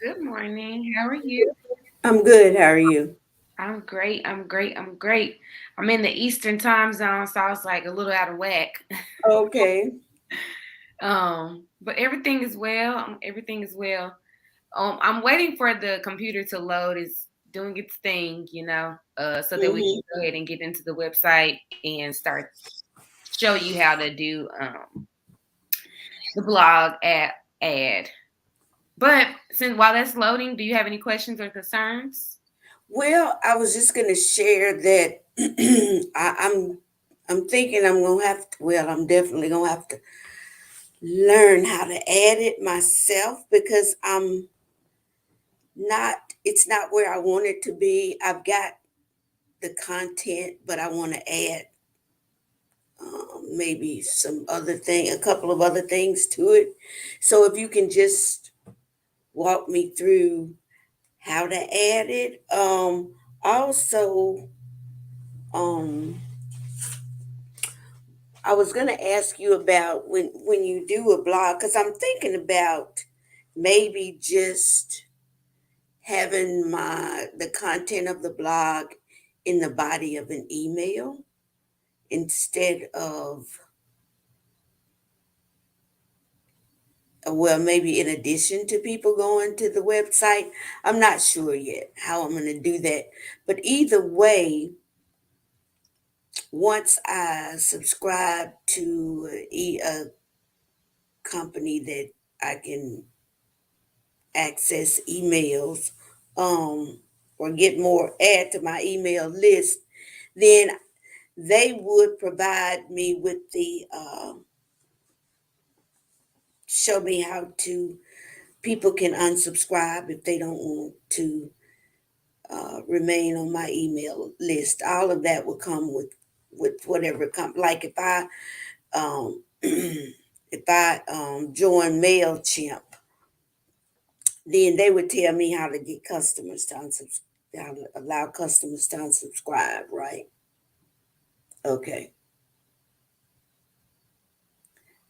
Good morning. How are you? I'm good. How are you? I'm great. I'm great. I'm great. I'm in the Eastern time zone, so I was like a little out of whack. Okay. But everything is well. Everything is well. I'm waiting for the computer to load. It's doing its thing, so that we can Hmm. go ahead and get into the website and start show you how to do the blog ad. But since while that's loading, do you have any questions or concerns? Well, I was just gonna share that I'm thinking I'm gonna have to. Well, I'm definitely gonna have to learn how to add it myself because I'm not. It's not where I want it to be. I've got the content, but I want to add maybe a couple of other things to it. So if you can just walk me through how to add it. Also, um, I was gonna ask you about when you do a blog, because I'm thinking about maybe just having the content of the blog in the body of an email instead of well, maybe in addition to people going to the website. I'm not sure yet how I'm going to do that, but either way, once I subscribe to a company that I can access emails, um, or get more, add to my email list, then they would provide me with the show me how to people can unsubscribe if they don't want to remain on my email list. All of that will come with whatever come. Like if I join Mailchimp, then they would tell me how to get customers to unsubscribe, how to allow customers to unsubscribe. Right? Okay.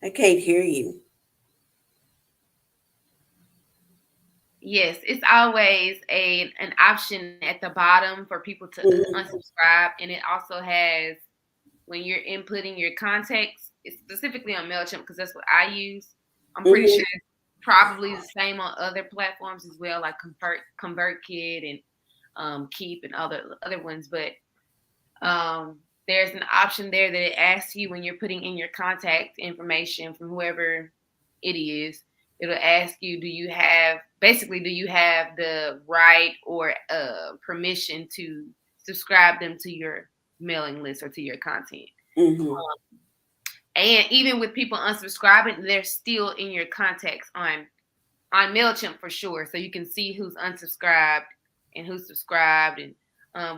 I can't hear you. Yes, it's always an option at the bottom for people to Hmm. unsubscribe, and it also has when you're inputting your context, it's specifically on Mailchimp because that's what I use. I'm pretty sure Hmm. it's probably the same on other platforms as well, like ConvertKit and Keep and other ones. But there's an option there that it asks you when you're putting in your contact information from whoever it is. It'll ask you, do you have the right or permission to subscribe them to your mailing list or to your content? Hmm. And even with people unsubscribing, they're still in your contacts on Mailchimp for sure, so you can see who's unsubscribed and who's subscribed and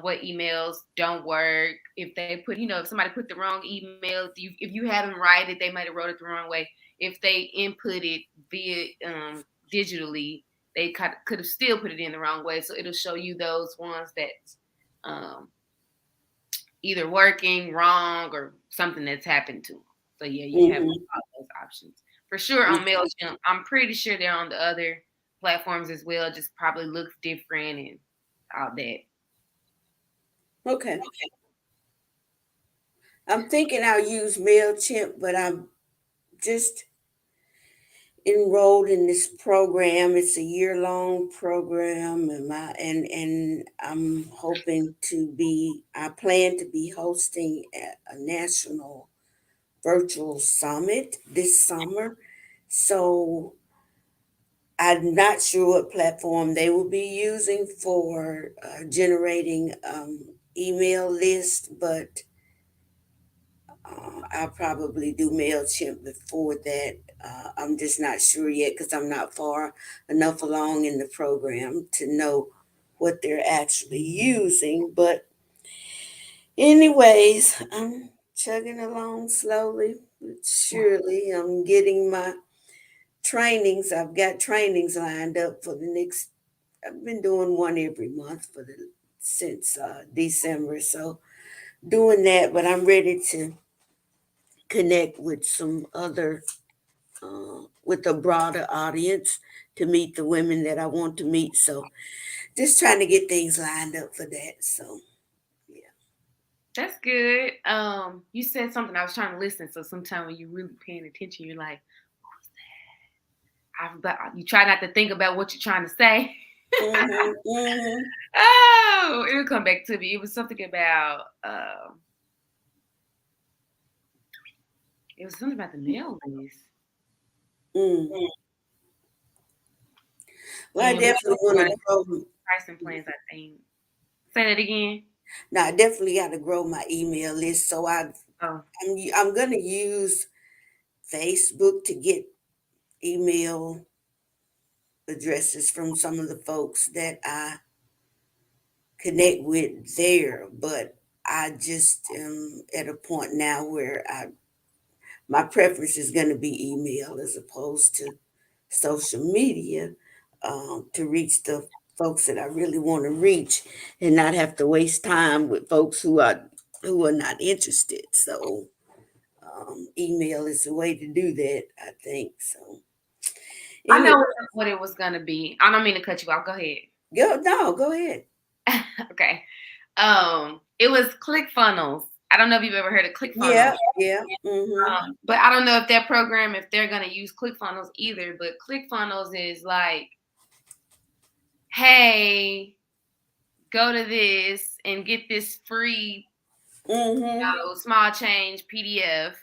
what emails don't work. If they put, if somebody put the wrong email, if you have them write it, they might have wrote it the wrong way. If they input it via digitally, they could have still put it in the wrong way. So it'll show you those ones that um, either working wrong or something that's happened to them. So yeah, you have Hmm. all those options for sure on Mailchimp. I'm pretty sure they're on the other platforms as well. Just probably looks different and all that. Okay. I'm thinking I'll use Mailchimp, but I'm just enrolled in this program. It's a year-long program, and I'm hoping to be. I plan to be hosting a national virtual summit this summer. So I'm not sure what platform they will be using for generating email lists, but I'll probably do MailChimp before that. I'm just not sure yet because I'm not far enough along in the program to know what they're actually using. But, anyways, I'm chugging along slowly but surely. I'm getting my trainings. I've got trainings lined up for the next. I've been doing one every month since December. So doing that, but I'm ready to connect with some other with a broader audience to meet the women that I want to meet. So just trying to get things lined up for that. So yeah. That's good. You said something. I was trying to listen. So sometimes when you're really paying attention, you're like, you try not to think about what you're trying to say. Mm-hmm, mm-hmm. Oh, it'll come back to me. It was something about it was something about the mail list. Mm. Well, I And definitely want to grow. pricing plans, I think. Say that again. Now, I definitely got to grow my email list. So Oh, I'm going to use Facebook to get email addresses from some of the folks that I connect with there. But I just am at a point now where my preference is going to be email as opposed to social media, to reach the folks that I really want to reach and not have to waste time with folks who are not interested. So email is the way to do that, I think. So I anyway, know what it was gonna be. I don't mean to cut you off. Go ahead. go ahead. Okay. It was ClickFunnels. I don't know if you've ever heard of ClickFunnels. Yeah, yeah. Mm-hmm. But I don't know if that program, if they're gonna use ClickFunnels either. But ClickFunnels is like, hey, go to this and get this free, Mm-hmm. small change PDF.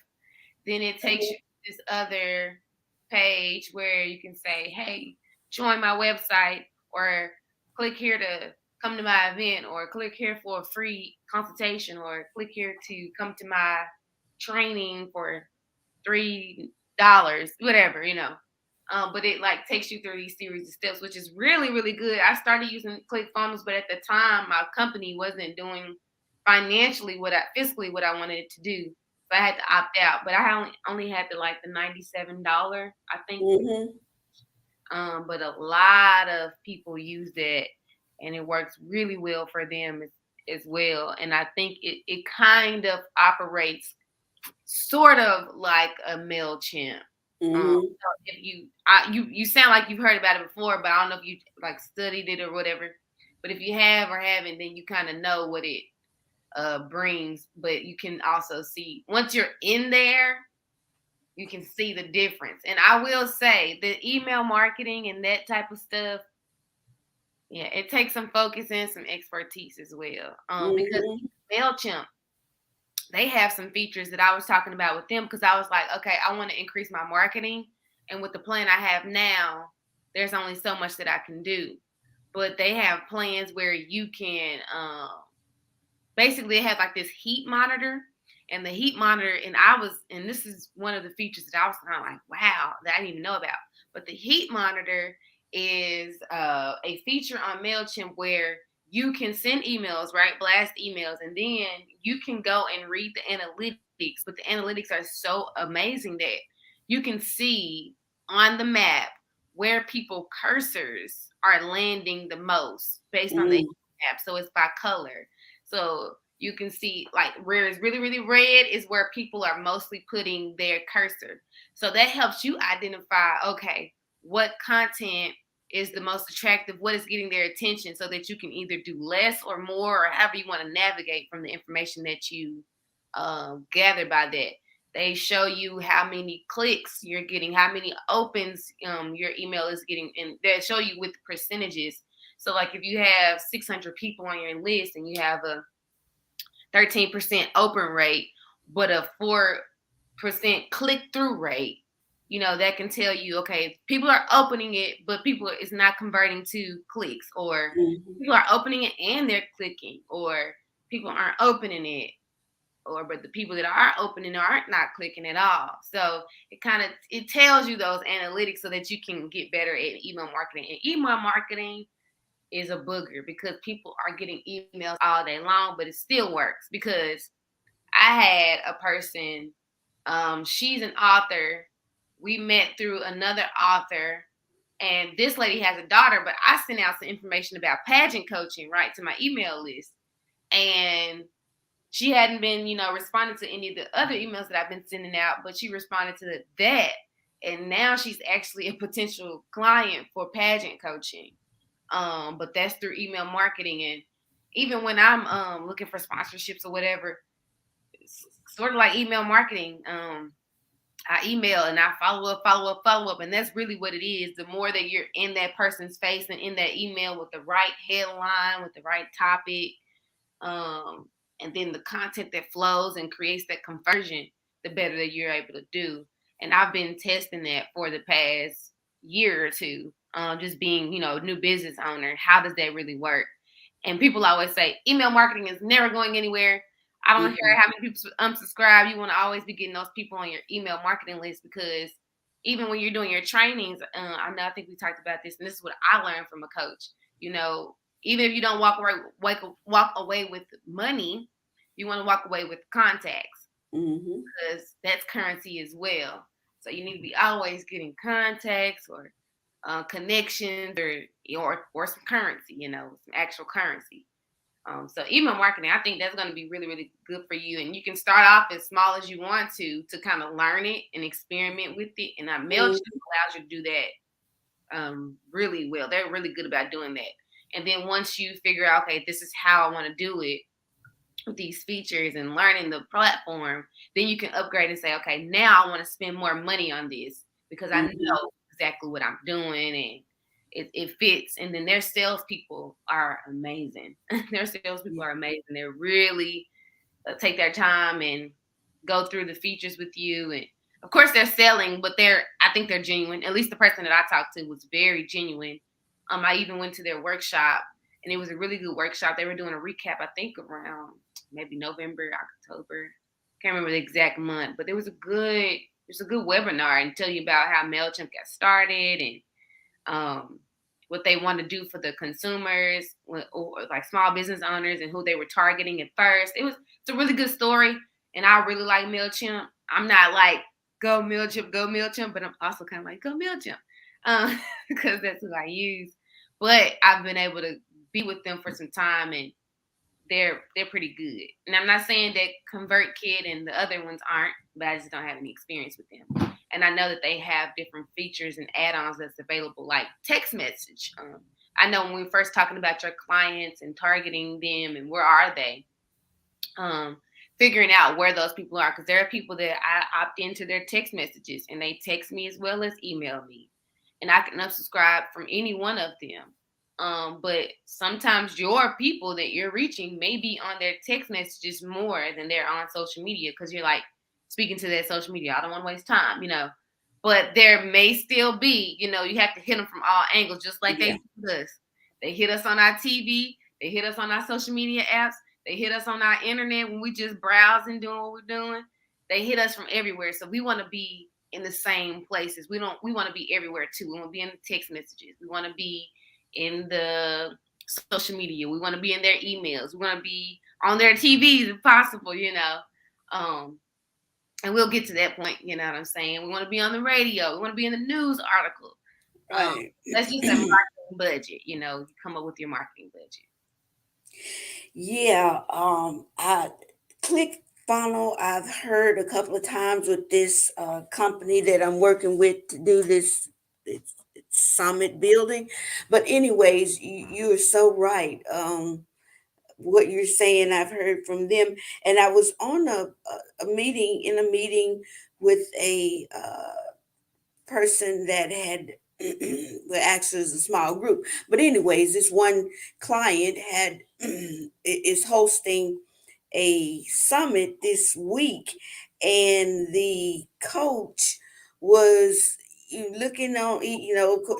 Then it takes you to this other page where you can say, hey, join my website, or click here to come to my event, or click here for a free consultation, or click here to come to my training for $3, whatever. But it like takes you through these series of steps, which is really, really good. I started using ClickFunnels, but at the time my company wasn't doing fiscally what I wanted it to do. So I had to opt out. But I only had the like the $97, I think. Mm-hmm. But a lot of people use it, and it works really well for them as well. And I think it kind of operates sort of like a MailChimp. Mm-hmm. So if you sound like you've heard about it before, but I don't know if you like studied it or whatever. But if you have or haven't, then you kind of know what it brings. But you can also see, once you're in there, you can see the difference. And I will say the email marketing and that type of stuff, yeah, it takes some focus and some expertise as well. Because Mm-hmm. MailChimp, they have some features that I was talking about with them, because I was like, okay, I want to increase my marketing. And with the plan I have now, there's only so much that I can do. But they have plans where you can basically, it has like this heat monitor. And the heat monitor, and this is one of the features that I was kind of like, wow, that I didn't even know about. But the heat monitor is a feature on MailChimp where you can send emails, right? Blast emails, and then you can go and read the analytics. But the analytics are so amazing that you can see on the map where people cursors are landing the most based on the Mm-hmm. map. So it's by color. So you can see like where it's really, really red is where people are mostly putting their cursor. So that helps you identify, okay, what content is the most attractive, what is getting their attention, so that you can either do less or more, or however you want to navigate from the information that you gather by that. They show you how many clicks you're getting, how many opens your email is getting, and they show you with percentages. So like if you have 600 people on your list and you have a 13% open rate, but a 4% click through rate, that can tell you, okay, people are opening it, but people is not converting to clicks, or Mm-hmm. people are opening it and they're clicking, or people aren't opening it, or but the people that are opening aren't not clicking at all. So it tells you those analytics so that you can get better at email marketing. And email marketing is a booger because people are getting emails all day long, but it still works because I had a person, she's an author. We met through another author, and this lady has a daughter, but I sent out some information about pageant coaching, right, to my email list. And she hadn't been, responding to any of the other emails that I've been sending out, but she responded to that. and now she's actually a potential client for pageant coaching. But that's through email marketing. And even when I'm looking for sponsorships or whatever, it's sort of like email marketing. I email and I follow up, follow up, follow up. And that's really what it is. The more that you're in that person's face and in that email with the right headline, with the right topic, um, and then the content that flows and creates that conversion, the better that you're able to do. And I've been testing that for the past year or two, just being, new business owner. How does that really work? And people always say email marketing is never going anywhere. I don't care Mhm. how many people unsubscribe. You want to always be getting those people on your email marketing list, because even when you're doing your trainings, I think we talked about this, and this is what I learned from a coach. You know, even if you don't walk away with money, you want to walk away with contacts, Mhm. because that's currency as well. So you need to be always getting contacts or connections, or some currency, some actual currency. So email marketing, I think that's going to be really, really good for you. And you can start off as small as you want to kind of learn it and experiment with it. And MailChimp Mhm. allows you to do that really well. They're really good about doing that. And then once you figure out, okay, this is how I want to do it with these features and learning the platform, then you can upgrade and say, okay, now I want to spend more money on this because I Mhm. know exactly what I'm doing, and it fits. And then their salespeople are amazing. Their salespeople Yeah. are amazing. They're really take their time and go through the features with you. And of course they're selling, but I think they're genuine. At least the person that I talked to was very genuine. I even went to their workshop, and it was a really good workshop. They were doing a recap, I think around maybe November, October. Can't remember the exact month, but it was a good webinar and tell you about how MailChimp got started, and um, what they want to do for the consumers, or like small business owners, and who they were targeting at first. It's a really good story, and I really like Mailchimp. I'm not like go Mailchimp, but I'm also kind of like go Mailchimp, because that's who I use. But I've been able to be with them for some time, and they're pretty good. And I'm not saying that ConvertKit and the other ones aren't, but I just don't have any experience with them. And I know that they have different features and add-ons that's available, like text message. I know when we were first talking about your clients and targeting them and where are they, um, figuring out where those people are, because there are people that I opt into their text messages and they text me as well as email me, and I can unsubscribe from any one of them. But sometimes your people that you're reaching may be on their text messages more than they're on social media, because you're like speaking to that social media. I don't want to waste time. But there may still be, you have to hit them from all angles, just like they Yeah. do with us. They hit us on our TV, they hit us on our social media apps, they hit us on our internet when we just browsing, doing what we're doing. They hit us from everywhere. So we want to be in the same places. We want to be everywhere too. We want to be in the text messages. We want to be in the social media. We want to be in their emails. We want to be on their TVs if possible. Um, and we'll get to that point, you know what I'm saying? We want to be on the radio. We want to be in the news article. Um, Right. that's just a marketing budget, you come up with your marketing budget. Yeah. I click funnel. I've heard a couple of times with this company that I'm working with to do it's summit building. But anyways, you are so right. What you're saying, I've heard from them, and I was on a meeting in a meeting with a person that had well, actually it's a small group, but anyways, this one client had is hosting a summit this week, and the coach was looking on,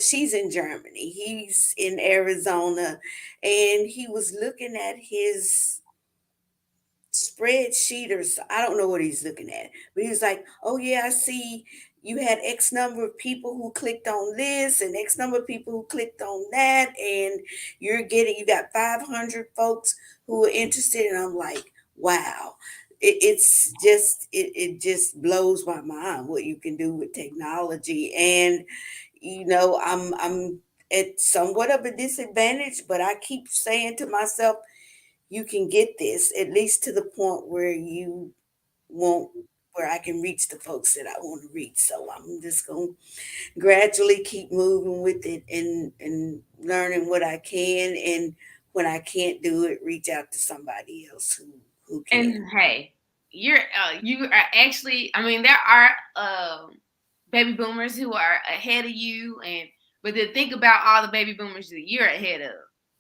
she's in Germany, he's in Arizona, and he was looking at his spreadsheet I don't know what he's looking at, but he was like, "Oh yeah, I see you had X number of people who clicked on this and X number of people who clicked on that, and you got 500 folks who are interested." And I'm like, "Wow." It just blows my mind what you can do with technology. And I'm at somewhat of a disadvantage, but I keep saying to myself, you can get this at least to the point where you won't where I can reach the folks that I want to reach. So I'm just gonna gradually keep moving with it and learning what I can, and when I can't do it, reach out to somebody else who can. And hey, you are actually. I mean, there are baby boomers who are ahead of you, and but to think about all the baby boomers that you're ahead of.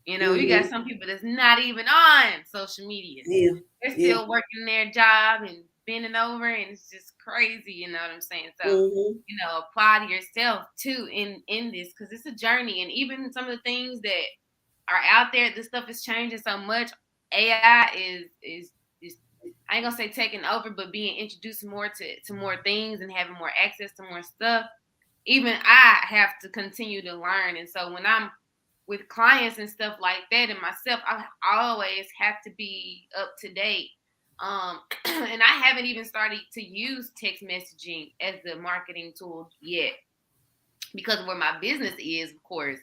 You know, you got Hmm. some people that's not even on social media. Yeah, They're yeah. still working their job and bending over, and it's just crazy. You know what I'm saying? So, Hmm. apply to yourself too in this, because it's a journey, and even some of the things that are out there, this stuff is changing so much. AI is I ain't gonna say taking over, but being introduced more to more things and having more access to more stuff. Even I have to continue to learn, and so when I'm with clients and stuff like that, and myself, I always have to be up to date. And I haven't even started to use text messaging as the marketing tool yet because of where my business is, of course.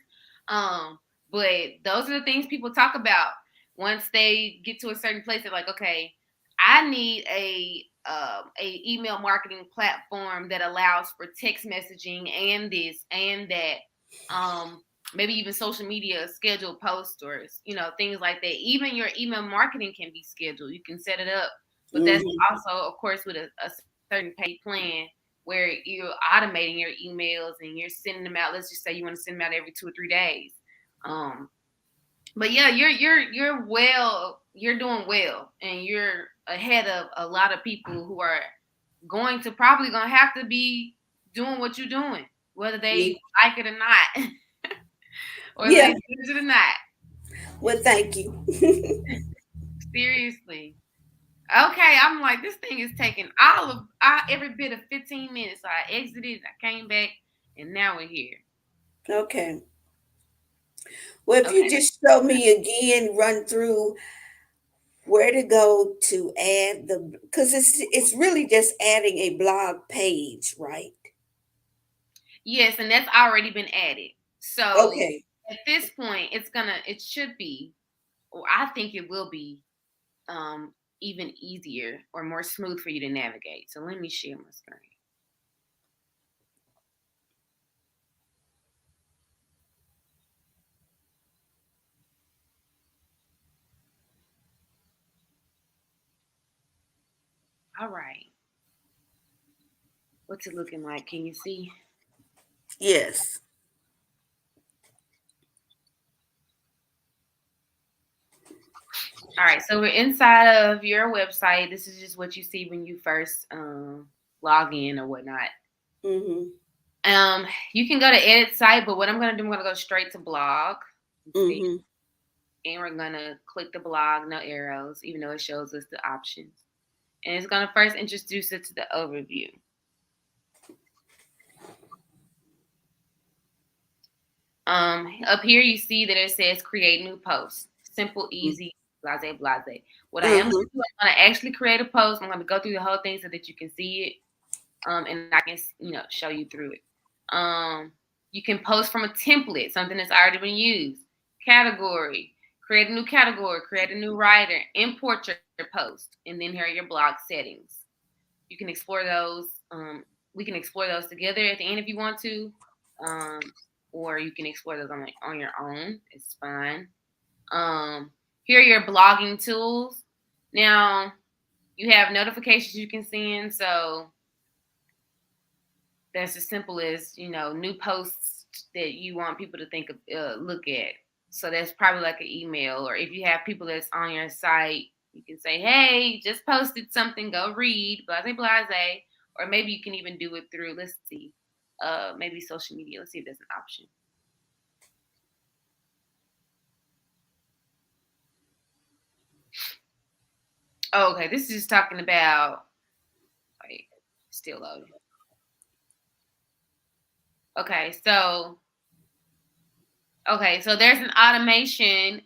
Um, but those are the things people talk about once they get to a certain place. They're like, okay, I need a email marketing platform that allows for text messaging and this and that. Um, Maybe even social media scheduled posts or things like that. Even your email marketing can be scheduled. You can set it up, but that's Hmm. also, of course, with a certain pay plan where you're automating your emails and you're sending them out. Let's just say you want to send them out every 2 or 3 days. Um, but yeah, you're doing well, and you're ahead of a lot of people who are probably gonna have to be doing what you're doing, whether Yeah. they like it or not, or they Yeah. use it or not. Well, thank you. Seriously. Okay, I'm like, this thing is taking every bit of 15 minutes. So I exited, I came back, and now we're here. Okay. Well, if you Okay. just show me again, run through where to go to add the, because it's really just adding a blog page, right? Yes, and that's already been added. So Okay. at this point, it should be, or I think it will be, even easier or more smooth for you to navigate. So let me share my screen. All right. What's it looking like? Can you see? Yes. All right. So we're inside of your website. This is just what you see when you first log in or whatnot. Mm-hmm. Um, you can go to edit site, but what I'm gonna do, I'm gonna go straight to blog. See, Mm-hmm. and we're gonna click the blog, no arrows, even though it shows us the options. And it's gonna first introduce it to the overview. Up here you see that it says create new post. Simple, easy, blase, blase. What I am gonna Mm-hmm. do, I'm gonna actually create a post. I'm gonna go through the whole thing so that you can see it. And I can show you through it. You can post from a template, something that's already been used. Category, create a new category, create a new writer, import your post, and then here are your blog settings. You can explore those. We can explore those together at the end if you want to, um, or you can explore those on your own. It's fine. Here are your blogging tools. Now you have notifications you can send. So that's as simple as new posts that you want people to think of, look at. So that's probably like an email, or if you have people that's on your site, you can say, hey, just posted something, go read, blase blase. Or maybe you can even do it through, let's see, maybe social media. Let's see if there's an option. Oh, okay, this is just talking about, wait, still loading. Okay, so there's an automation.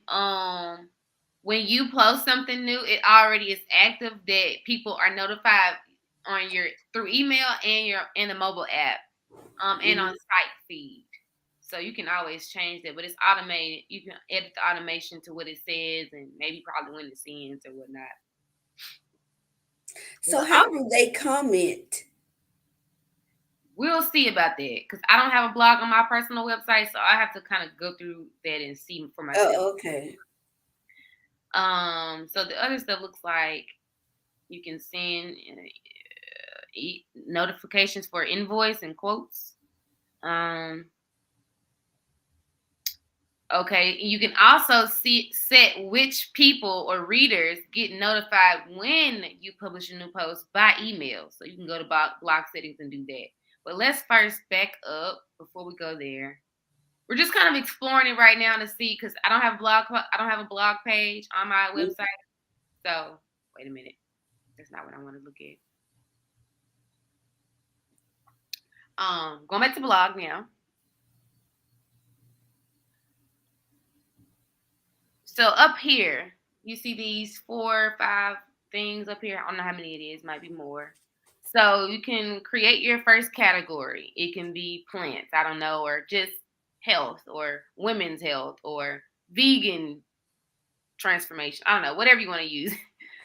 When you post something new, it already is active that people are notified on your through email and your in the mobile app, and on Mm-hmm. site feed. So you can always change that, but it's automated. You can edit the automation to what it says, and maybe probably when it sends or whatnot. So how do they comment? We'll see about that because I don't have a blog on my personal website, so I have to kind of go through that and see for myself. Oh, okay. So the other stuff looks like you can send notifications for invoice and quotes. Um, okay, you can also set which people or readers get notified when you publish a new post by email. So you can go to blog settings and do that. But let's first back up before we go there. We're just kind of exploring it right now to see because I don't have a blog page on my website. So wait a minute, that's not what I want to look at. Going back to blog now. So up here, you see these 4 or 5 things up here. I don't know how many it is, might be more. So you can create your first category. It can be plants, I don't know, or just health or women's health or vegan transformation. I don't know, whatever you want to use.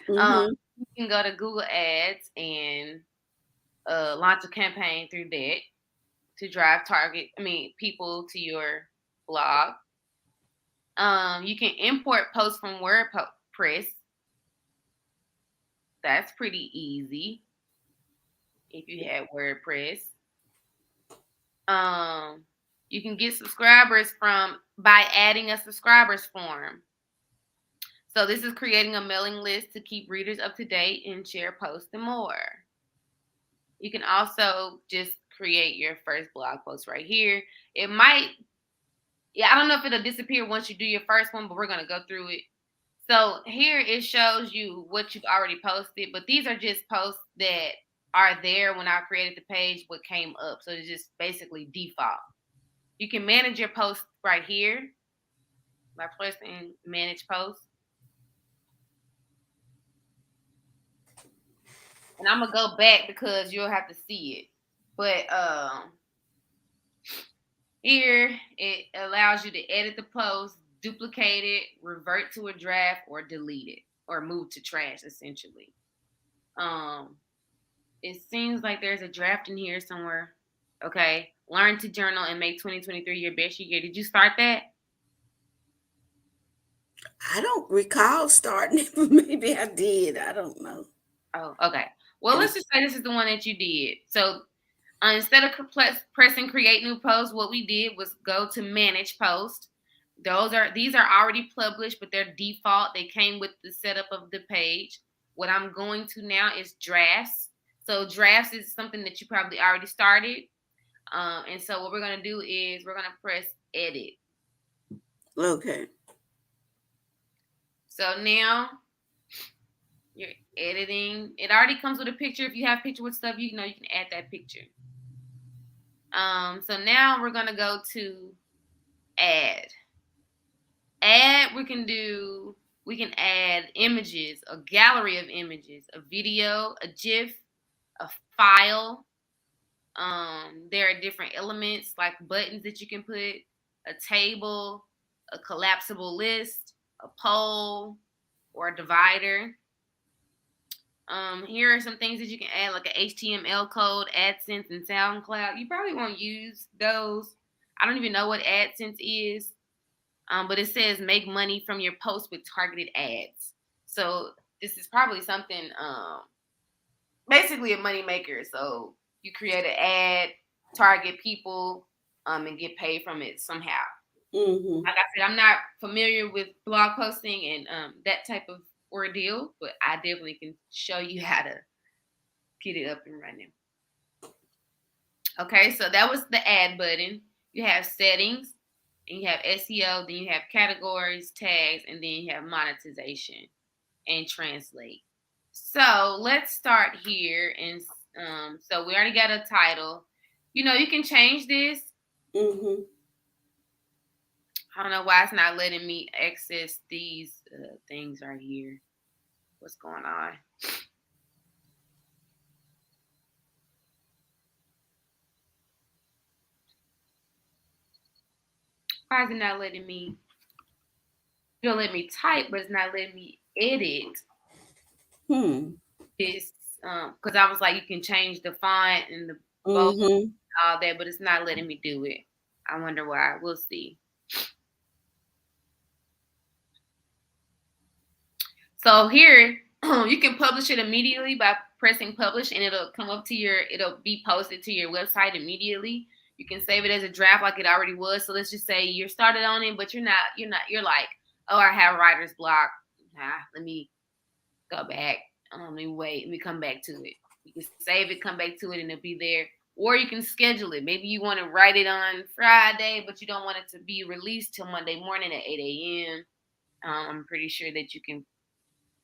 Mm-hmm. You can go to Google Ads and launch a campaign through that to drive people to your blog. You can import posts from WordPress. That's pretty easy if you have WordPress. Um, you can get subscribers by adding a subscribers form. So this is creating a mailing list to keep readers up to date and share posts and more. You can also just create your first blog post right here. It might, yeah, I don't know if it'll disappear once you do your first one, but we're gonna go through it. So here it shows you what you've already posted, but these are just posts that are there when I created the page, what came up. So it's just basically default. You can manage your posts right here by pressing manage posts. And I'm gonna go back because you'll have to see it. But here it allows you to edit the post, duplicate it, revert to a draft, or delete it, or move to trash essentially. Um, it seems like there's a draft in here somewhere. Okay. Learn to journal and make 2023 your best year. Did you start that? I don't recall starting it, but maybe I did. I don't know. Oh, okay. Well, let's just say this is the one that you did. So instead of pressing create new post, what we did was go to manage post. These are already published, but they're default. They came with the setup of the page. What I'm going to now is drafts. So drafts is something that you probably already started. And so what we're going to do is we're going to press edit. Okay. So now you're editing. It already comes with a picture. If you have picture with stuff, you can add that picture. So now we're going to go to add. We can add images, a gallery of images, a video, a GIF, a file. There are different elements like buttons that you can put, a table, a collapsible list, a poll, or a divider. Here are some things that you can add, like an HTML code, AdSense, and SoundCloud. You probably won't use those. I don't even know what AdSense is, but it says make money from your post with targeted ads. So this is probably something, basically a money maker. So you create an ad, target people, and get paid from it somehow. Mm-hmm. Like I said, I'm not familiar with blog posting and that type of ordeal, but I definitely can show you how to get it up and running. Okay, so that was the add button. You have settings, and you have SEO, then you have categories, tags, and then you have monetization and translate. So let's start here. And so we already got a title. You can change this. Mm-hmm. I don't know why it's not letting me access these things right here. What's going on? Why is it not letting me? It'll let me type, but it's not letting me edit. Hmm. this because I was like, you can change the font and the bold, Mm-hmm. all that, but it's not letting me do it. I wonder why. We'll see. So here, you can publish it immediately by pressing publish, and it'll come up to it'll be posted to your website immediately. You can save it as a draft like it already was. So let's just say you're started on it, but you're like, oh, I have writer's block. Let me go back. Let me wait. Let me come back to it. You can save it, come back to it, and it'll be there. Or you can schedule it. Maybe you want to write it on Friday, but you don't want it to be released till Monday morning at 8 a.m. I'm pretty sure that you can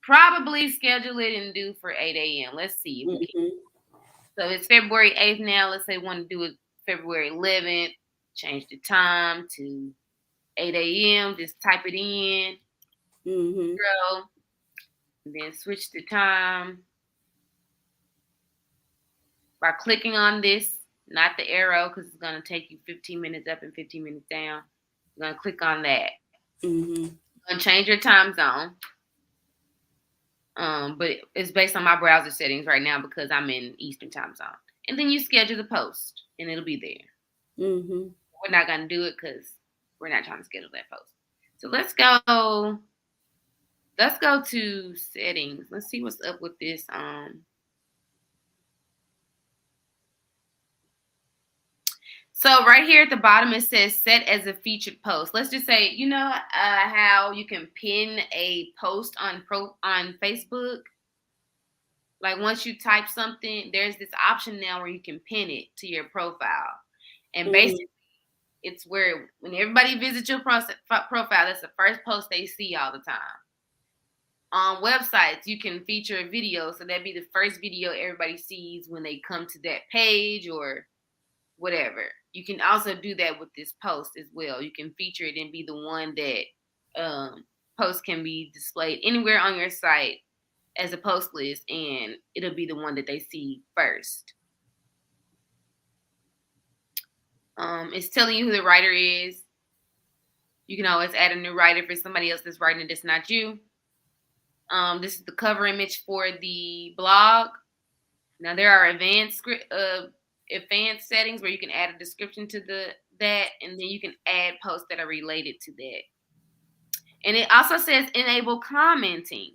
probably schedule it and do for 8 a.m. Let's see if we can. Mm-hmm. So it's February 8th now. Let's say we want to do it February 11th. Change the time to 8 a.m. Just type it in. Mm-hmm. And then switch the time by clicking on this, not the arrow, because it's going to take you 15 minutes up and 15 minutes down. You're going to click on that. Mm-hmm. You're going to change your time zone. But it's based on my browser settings right now because I'm in Eastern time zone. And then you schedule the post, and it'll be there. Mm-hmm. We're not going to do it because we're not trying to schedule that post. So let's go. Let's go to settings. Let's see what's up with this. So right here at the bottom, it says set as a featured post. Let's just say, how you can pin a post on Facebook. Like once you type something, there's this option now where you can pin it to your profile. And basically, it's where when everybody visits your profile, that's the first post they see all the time. On websites, you can feature a video. So that'd be the first video everybody sees when they come to that page or whatever. You can also do that with this post as well. You can feature it and be the one that post can be displayed anywhere on your site as a post list, and it'll be the one that they see first. It's telling you who the writer is. You can always add a new writer for somebody else that's writing it that's not you. This is the cover image for the blog. Now there are advanced settings where you can add a description to that, and then you can add posts that are related to that. And it also says enable commenting.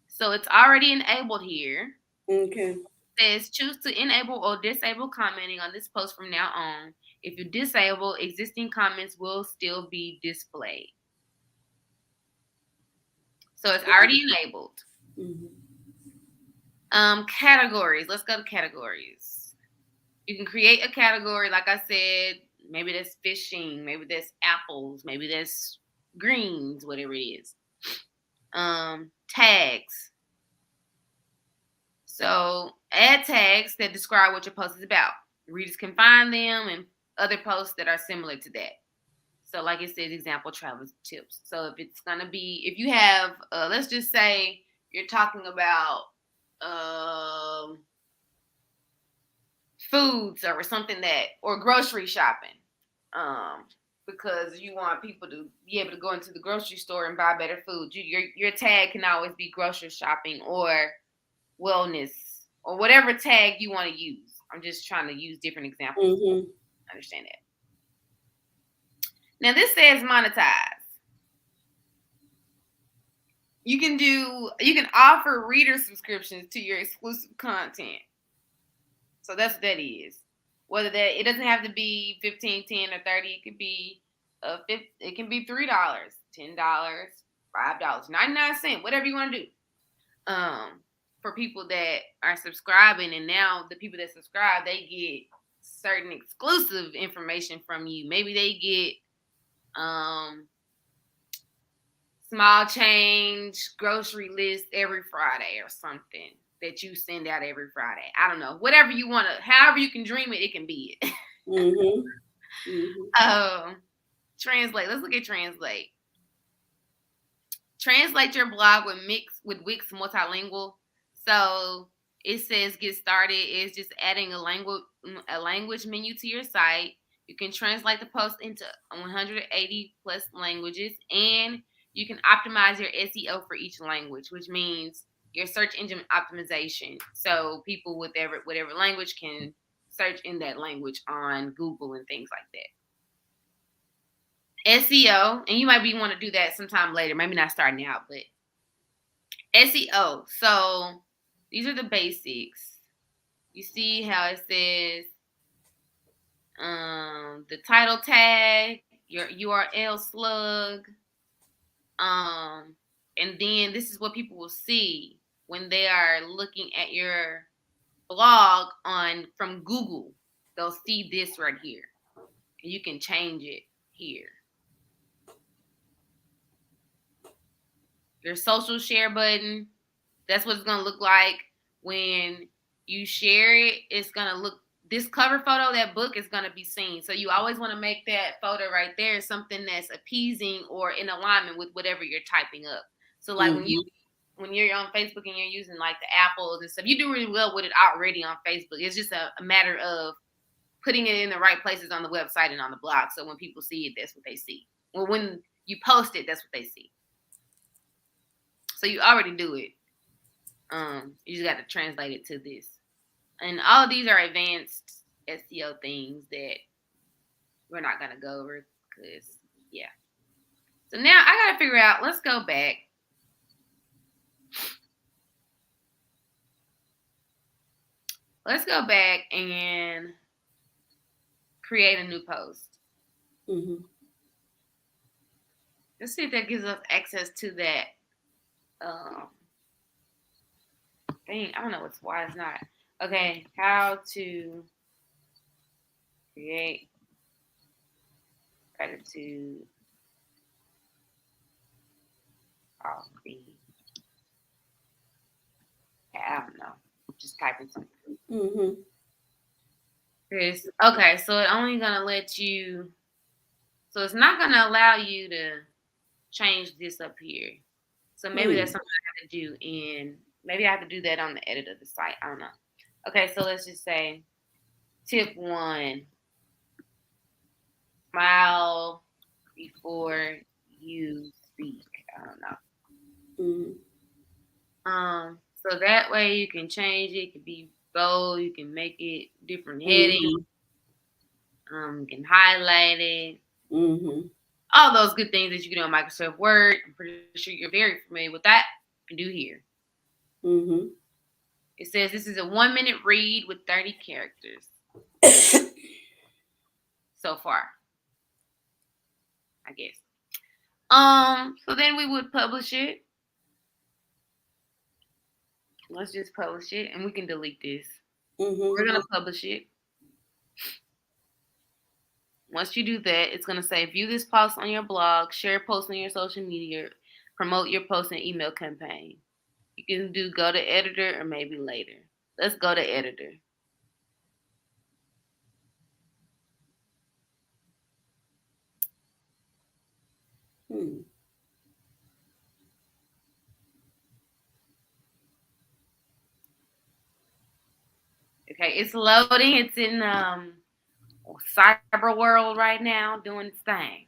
So it's already enabled here. Okay. It says choose to enable or disable commenting on this post from now on. If you disable, existing comments will still be displayed. So it's already enabled. Mm-hmm. Categories. Let's go to categories. You can create a category, like I said, maybe that's fishing, maybe that's apples, maybe that's greens, whatever it is. Tags. So add tags that describe what your post is about. Readers can find them and other posts that are similar to that. So like it says, example, travel tips. So if it's going to be, if you have, let's just say you're talking about foods or something or grocery shopping, because you want people to be able to go into the grocery store and buy better food. Your tag can always be grocery shopping or wellness or whatever tag you want to use. I'm just trying to use different examples. Mm-hmm. Understand that. Now this says monetize. You can offer reader subscriptions to your exclusive content. So that's what that is. Whether that it doesn't have to be 15, 10, or 30. It could be it can be $3, $10, $5, 99 cents, whatever you want to do. For people that are subscribing, and now the people that subscribe, they get certain exclusive information from you. Maybe they get small change grocery list every Friday or something that you send out every Friday. I don't know. Whatever you want to, however you can dream it, it can be it. Mm-hmm. Mm-hmm. Translate. Let's look at translate. Translate your blog with Wix multilingual. So it says get started. It's just adding a language menu to your site. You can translate the post into 180 plus languages, and you can optimize your SEO for each language, which means your search engine optimization. So people with whatever language can search in that language on Google and things like that. SEO, and you might be want to do that sometime later, maybe not starting out, but SEO. So these are the basics. You see how it says the title tag, your URL slug, and then this is what people will see when they are looking at your blog from Google. They'll see this right here. And you can change it here. Your social share button, that's what it's going to look like when you share it. It's going to look, this cover photo, that book is going to be seen. So you always want to make that photo right there something that's appeasing or in alignment with whatever you're typing up. So like when you're on Facebook and you're using like the apples and stuff, you do really well with it already on Facebook. It's just a matter of putting it in the right places on the website and on the blog. So when people see it, that's what they see. Well, when you post it, that's what they see. So you already do it. You just got to translate it to this. And all of these are advanced SEO things that we're not going to go over because, yeah. So now I got to figure out, let's go back. Let's go back and create a new post. Mm-hmm. Let's see if that gives us access to that thing. I don't know why it's not. Okay, how to create gratitude coffee. I don't know. Just typing something. Mm-hmm. Okay, so it's only gonna let you. So it's not gonna allow you to change this up here. So maybe that's something I have to do in. Maybe I have to do that on the edit of the site. I don't know. Okay, so let's just say tip 1. Smile before you speak. I don't know. Mm-hmm. So that way you can change it. It can be bold. You can make it different heading. You can highlight it. Mm-hmm. All those good things that you can do on Microsoft Word. I'm pretty sure you're very familiar with that. You can do here. Mm-hmm. It says this is a 1-minute read with 30 characters so far, I guess. So then we would publish it. Let's just publish it, and we can delete this. Mm-hmm. We're gonna publish it. Once you do that, it's gonna say view this post on your blog, share post on your social media, promote your post and email campaign. You can do go to editor or maybe later. Let's go to editor. Okay, it's loading. It's in cyber world right now, doing its thing.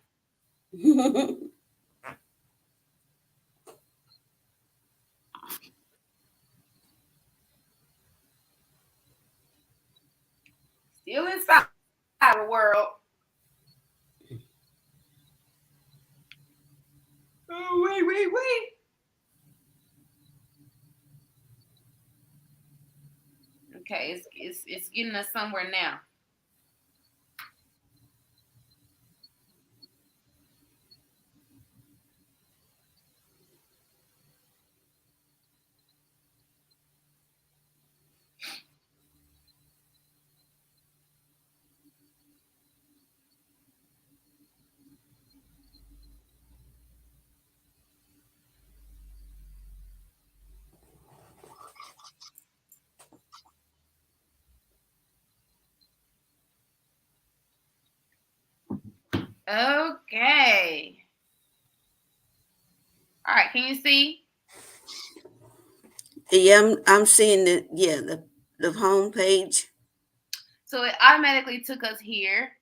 Still in cyber world. Oh, wait. Okay, it's getting us somewhere now. Okay. All right, can you see? Yeah, I'm seeing the home page. So it automatically took us here.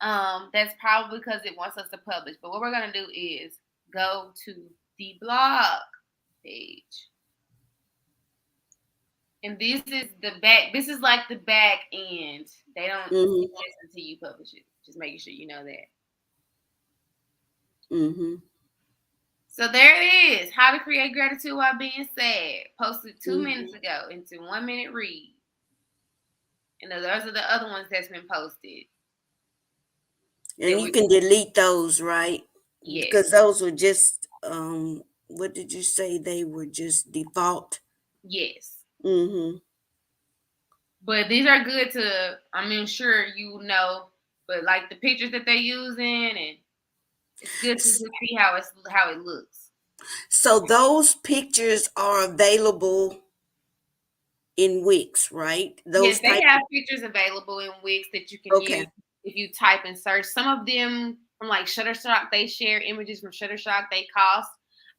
That's probably because it wants us to publish. But what we're gonna do is go to the blog page. And this is the back. This is like the back end. They don't see Mm-hmm. this until you publish it. Just making sure you know that. Mm-hmm. So there it is. How to create gratitude while being sad. Posted 2 minutes Mm-hmm. ago into 1 minute read. And those are the other ones that's been posted. That And you we can delete those, right? Because yes, those were just what did you say? They were just default. yes. Mm-hmm. But these are good to. I mean, sure you know, but like the pictures that they're using, and it's good to just see how it looks. So those pictures are available in Wix, right? Yes, Those they type have of, pictures available in Wix that you can use okay. if you type and search. Some of them from like Shutterstock, they share images from Shutterstock. They cost.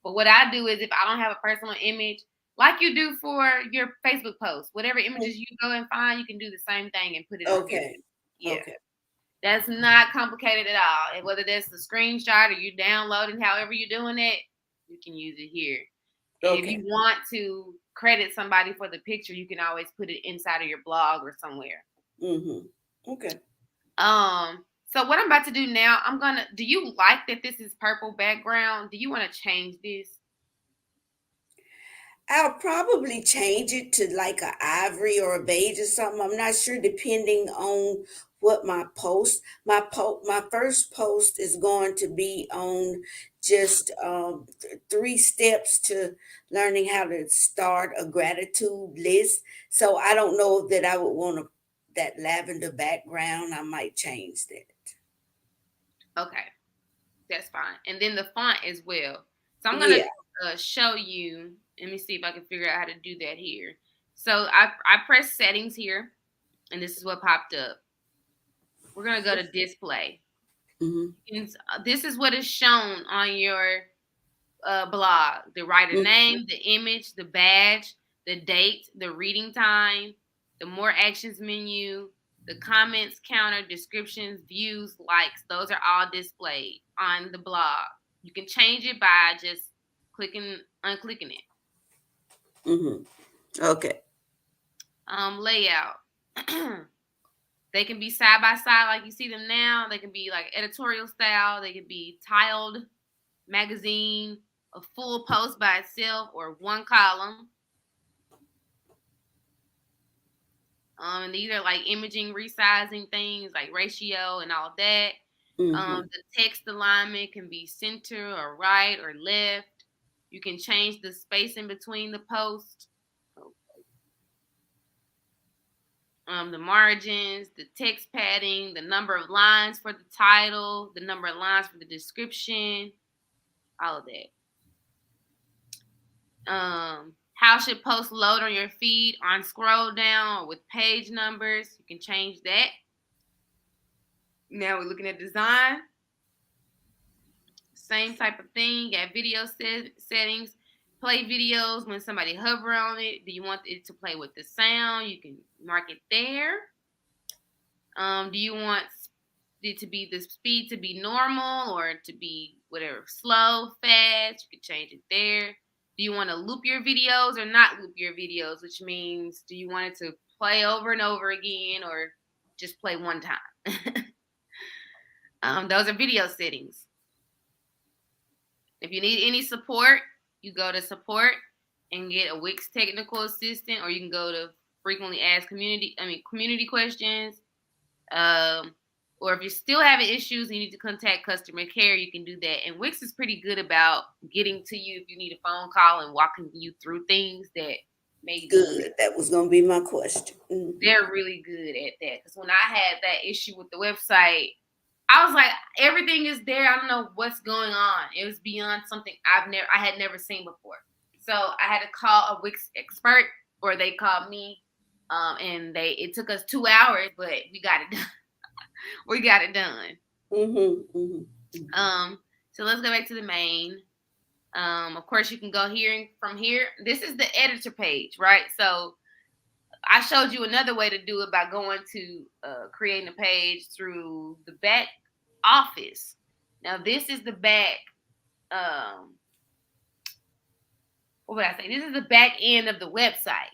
But what I do is if I don't have a personal image, like you do for your Facebook post, whatever images you go and find, you can do the same thing and put it on here. Okay. Yeah. Okay. That's not complicated at all. And whether that's the screenshot or you downloading, however you're doing it, you can use it here. And if Okay. you want to credit somebody for the picture, you can always put it inside of your blog or somewhere. Mm-hmm. Okay. So what I'm about to do now, do you like that this is purple background? Do you want to change this? I'll probably change it to like a ivory or a beige or something. I'm not sure, depending on what my first post is going to be on just 3 steps to learning how to start a gratitude list. So I don't know that I would want that lavender background. I might change that. Okay, that's fine. And then the font as well. So I'm gonna Yeah. show you. Let me see if I can figure out how to do that here. So I press settings here, and this is what popped up. We're gonna go to display. Mm-hmm. And this is what is shown on your blog: the writer name, the image, the badge, the date, the reading time, the more actions menu, the comments counter, descriptions, views, likes. Those are all displayed on the blog. You can change it by just unclicking it. Mm-hmm. Okay. Layout. They can be side by side like you see them now. They can be like editorial style. They can be tiled magazine, a full post by itself, or one column. And these are like imaging, resizing things like ratio and all that. Mm-hmm. The text alignment can be center or right or left. You can change the space in between the posts. The margins, the text padding, the number of lines for the title, the number of lines for the description, all of that. How should posts load on your feed on scroll down or with page numbers? You can change that. Now we're looking at design. Same type of thing. Got video settings. Play videos when somebody hover on it. Do you want it to play with the sound? You can mark it there. Do you want it to be the speed to be normal or to be whatever, slow, fast? You can change it there. Do you want to loop your videos or not loop your videos? Which means, do you want it to play over and over again or just play one time? Those are video settings. If you need any support, you go to support and get a Wix technical assistant, or you can go to frequently asked community questions. Um, or if you're still having issues and you need to contact customer care, you can do that. And Wix is pretty good about getting to you if you need a phone call and walking you through things that may be. Good. That was gonna be my question. Mm-hmm. They're really good at that. Because when I had that issue with the website, I was like, everything is there. I don't know what's going on. It was beyond something I had never seen before. So I had to call a Wix expert, or they called me, and it took us 2 hours, but we got it done. We got it done. Mm-hmm. Mm-hmm. So let's go back to the main. Of course, you can go here from here. This is the editor page, right? So I showed you another way to do it by going to creating a page through the back office. Now, this is the back. What would I say? This is the back end of the website.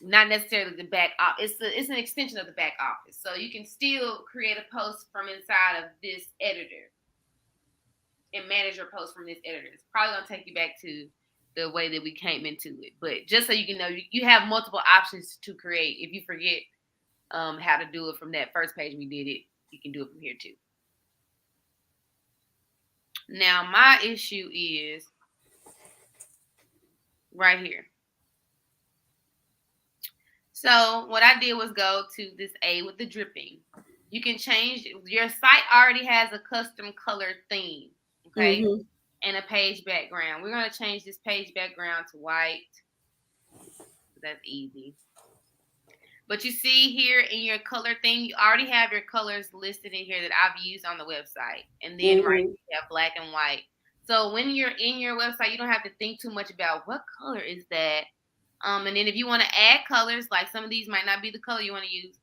not necessarily the back office. It's an extension of the back office. So you can still create a post from inside of this editor and manage your post from this editor. It's probably gonna take you back to the way that we came into it. But just so you can know, you have multiple options to create. If you forget how to do it from that first page we did it, you can do it from here too. Now my issue is right here. So what I did was go to this A with the dripping. You can change, your site already has a custom color theme, okay? Mm-hmm. And a page background. We're going to change this page background to white. That's easy. But you see here in your color theme, you already have your colors listed in here that I've used on the website. And then right here, you have black and white. So when you're in your website, you don't have to think too much about what color is that. And then if you want to add colors, like some of these might not be the color you want to use.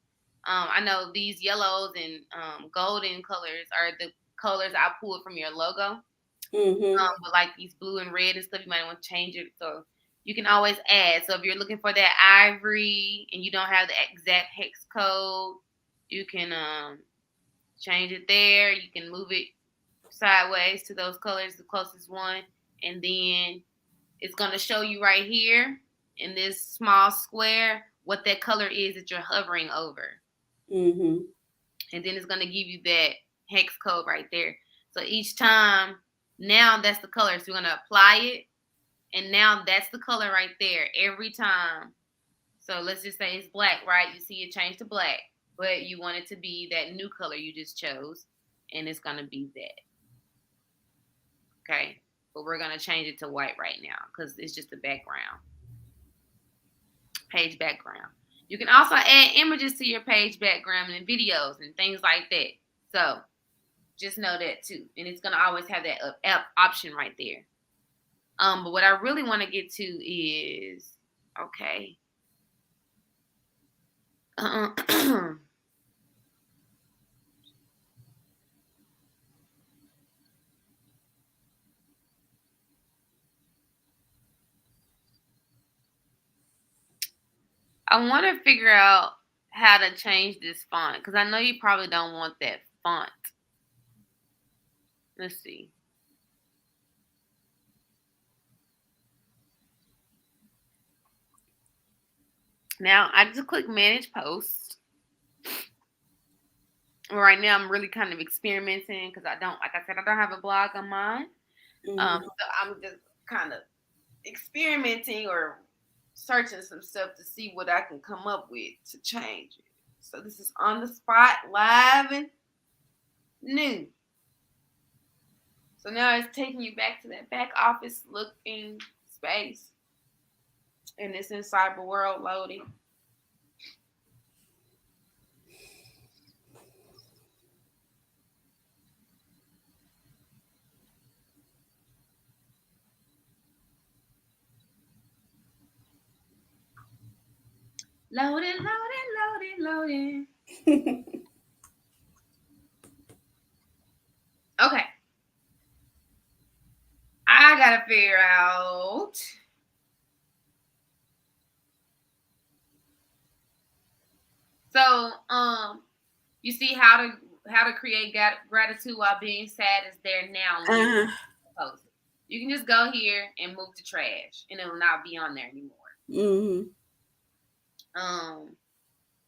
I know these yellows and golden colors are the colors I pulled from your logo. But like these blue and red and stuff, you might want to change it. So you can always add. So if you're looking for that ivory and you don't have the exact hex code, you can change it there. You can move it sideways to those colors, the closest one. And then it's going to show you right here in this small square what that color is that you're hovering over. And then it's going to give you that hex code right there. So each time, now that's the color. So we're going to apply it. And now that's the color right there every time. So let's just say it's black, right? You see it change to black. But you want it to be that new color you just chose. And it's going to be that. Okay? But we're going to change it to white right now because it's just a background. Page background. You can also add images to your page background and videos and things like that. So just know that too. And it's going to always have that option right there. But what I really want to get to is, okay. I want to figure out how to change this font because I know you probably don't want that font. Let's see. Now I just click manage post. Right now I'm really kind of experimenting because I don't have a blog on mine. So I'm just kind of experimenting or searching some stuff to see what I can come up with to change it. So this is on the spot, live and new. So now it's taking you back to that back office looking space. And it's in cyber world loading. Loading, loading, loading, loading. Okay. I gotta figure out. So, you see how to create gratitude while being sad is there now. Post. You can just go here and move to trash, and it will not be on there anymore.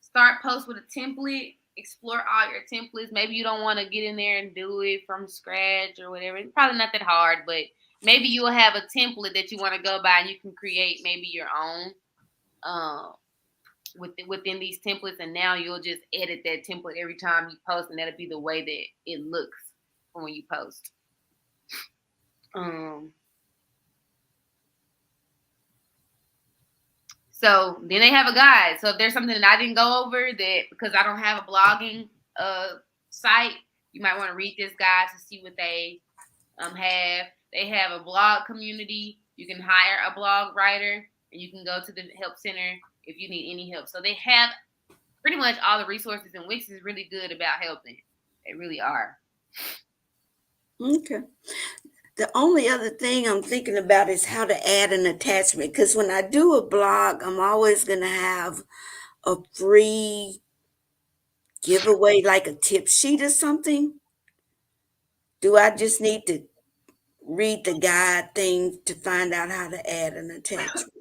Start post with a template. Explore all your templates. Maybe you don't want to get in there and do it from scratch or whatever. It's probably not that hard, but maybe you'll have a template that you want to go by, and you can create maybe your own within these templates. And now you'll just edit that template every time you post, and that'll be the way that it looks when you post. So then they have a guide. So if there's something that I didn't go over that because I don't have a blogging site, you might want to read this guide to see what they have. They have a blog community. You can hire a blog writer, and you can go to the help center if you need any help. So they have pretty much all the resources, and Wix is really good about helping. They really are. Okay. The only other thing I'm thinking about is how to add an attachment. Because when I do a blog, I'm always going to have a free giveaway, like a tip sheet or something. Do I just need to read the guide thing to find out how to add an attachment?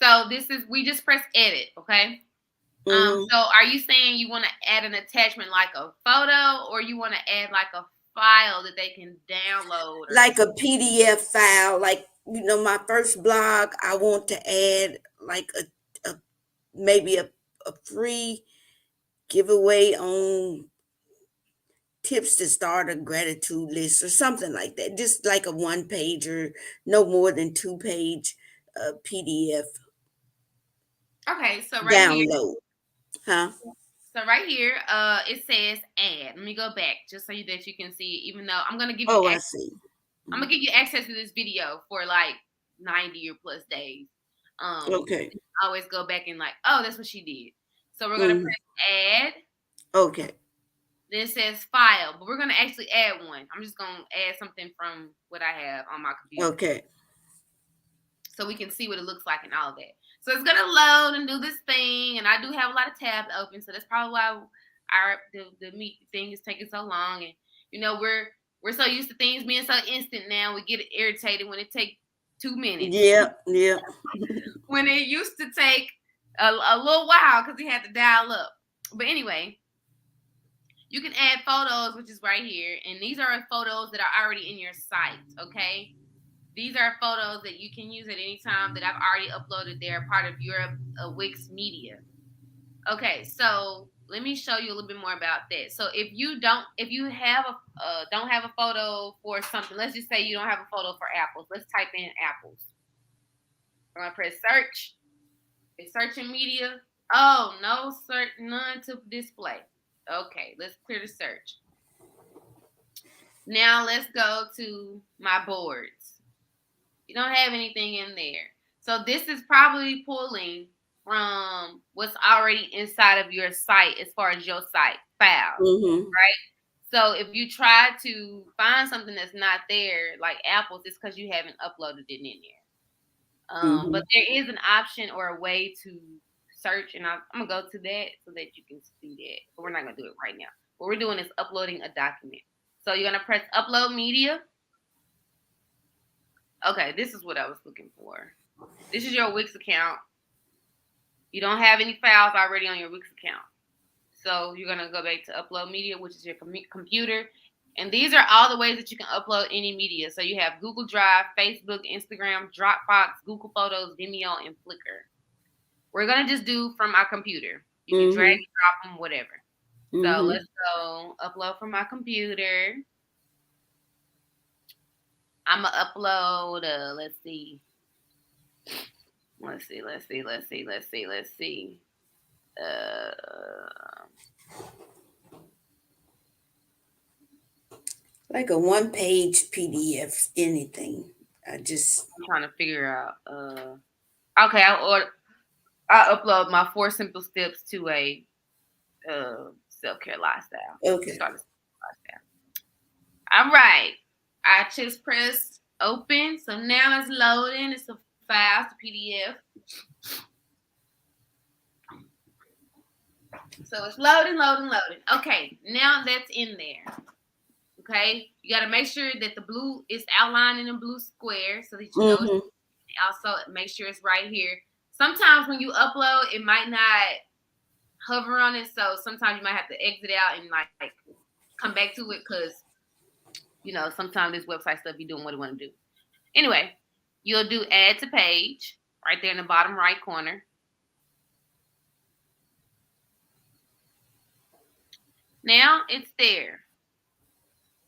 So this is we just press edit, okay? Hmm. So are you saying you want to add an attachment like a photo, or you want to add like a file that they can download or Like a PDF file, like, my first blog, I want to add like a maybe a free giveaway on tips to start a gratitude list or something like that. Just like a one page or no more than two-page PDF okay, so right here, download. Huh? it says add. Let me go back just so that you can see it, even though Oh, I see. I'm gonna give you access to this video for like 90 or plus days. Okay. Always go back and like, oh, that's what she did. So we're gonna Hmm. press add. Okay. Then it says file, but we're gonna actually add one. I'm just gonna add something from what I have on my computer, Okay. so we can see what it looks like and all that. So it's gonna load and do this thing, and I do have a lot of tabs open, so that's probably why the meet thing is taking so long. And we're so used to things being so instant now, we get irritated when it takes 2 minutes. Yeah. Yeah. When it used to take a little while because we had to dial up. But anyway, you can add photos, which is right here, and these are photos that are already in your site. Okay. These are photos that you can use at any time that I've already uploaded. They're part of your Wix media. Okay, so let me show you a little bit more about that. So if you have don't have a photo for something, let's just say you don't have a photo for apples. Let's type in apples. I'm gonna press search. It's searching media. Oh, no search, none to display. Okay, let's clear the search. Now let's go to my boards. You don't have anything in there. So this is probably pulling from what's already inside of your site as far as your site files, Hmm. right? So if you try to find something that's not there, like apples, it's because you haven't uploaded it in there. But Hmm. there is an option or a way to search, and I'm gonna go to that so that you can see that. But we're not gonna do it right now. What we're doing is uploading a document. So you're gonna press upload media. Okay, this is what I was looking for. This is your Wix account. You don't have any files already on your Wix account. So you're going to go back to upload media, which is your computer. And these are all the ways that you can upload any media. So you have Google Drive, Facebook, Instagram, Dropbox, Google Photos, Vimeo, and Flickr. We're going to just do from our computer. You can drag Hmm. and drop them, whatever. So Hmm. let's go upload from my computer. I'm going to upload, let's see. Let's see, let's see, let's see, let's see, let's see. Uh, Like a one-page PDF, anything. I'm trying to figure out. Okay, I upload my 4 simple steps to a self care lifestyle. Okay. Start a lifestyle. All right, I just pressed open, so now it's loading. It's a file, it's a PDF. So it's loading, loading, loading. Okay, now that's in there. Okay, you got to make sure that the blue is outlined in a blue square so that you know it's. Hmm. Also, make sure it's right here. Sometimes when you upload, it might not hover on it, so sometimes you might have to exit out and like come back to it because sometimes this website stuff be doing what it want to do. Anyway, you'll do add to page right there in the bottom right corner. Now it's there,